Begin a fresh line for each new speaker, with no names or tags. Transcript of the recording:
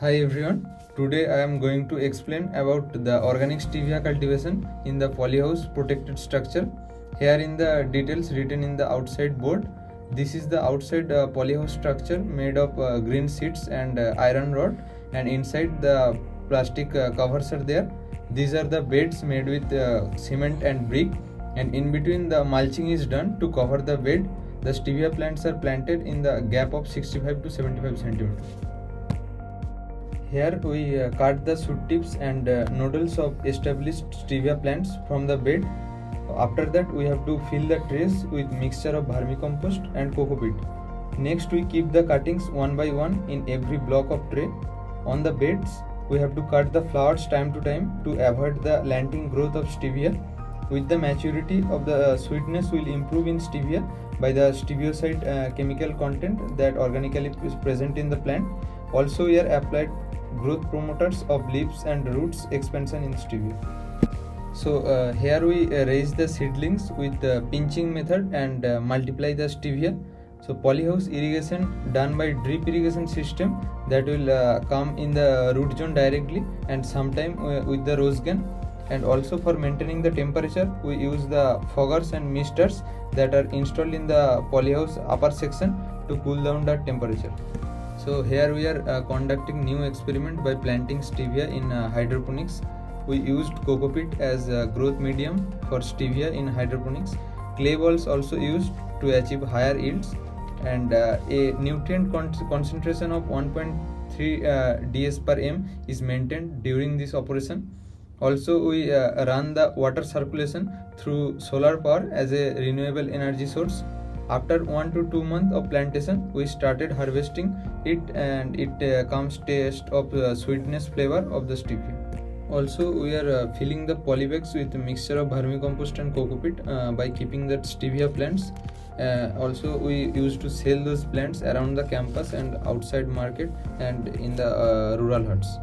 Hi everyone, today I am going to explain about the organic stevia cultivation in the polyhouse protected structure. Here in the details written in the outside board, this is the outside polyhouse structure made of green sheets and iron rod, and inside the plastic covers are there. These are the beds made with cement and brick, and in between the mulching is done to cover the bed. The stevia plants are planted in the gap of 65 to 75 centimeters. Here we cut the shoot tips and nodules of established stevia plants from the bed. After that we have to fill the trays with mixture of vermicompost and coco peat. Next we keep the cuttings one by one in every block of tray. On the beds we have to cut the flowers time to time to avoid the lantern growth of stevia. With the maturity of the sweetness will improve in stevia by the stevioside chemical content that organically is present in the plant. Also here applied growth promoters of leaves and roots expansion in stevia. So here we raise the seedlings with the pinching method and multiply the stevia. So polyhouse irrigation done by drip irrigation system that will come in the root zone directly, and sometime with the rose gun. And also for maintaining the temperature we use the foggers and misters that are installed in the polyhouse upper section to cool down the temperature. So here we are conducting new experiment by planting stevia in hydroponics. We used coco peat as a growth medium for stevia in hydroponics. Clay balls also used to achieve higher yields, and a nutrient concentration of 1.3 ds per m is maintained during this operation. Also we run the water circulation through solar power as a renewable energy source. After 1 to 2 months of plantation, we started harvesting it, and it comes taste of sweetness flavor of the stevia. Also, we are filling the polybags with a mixture of vermicompost and coco peat by keeping that stevia plants. Also, we used to sell those plants around the campus and outside market and in the rural huts.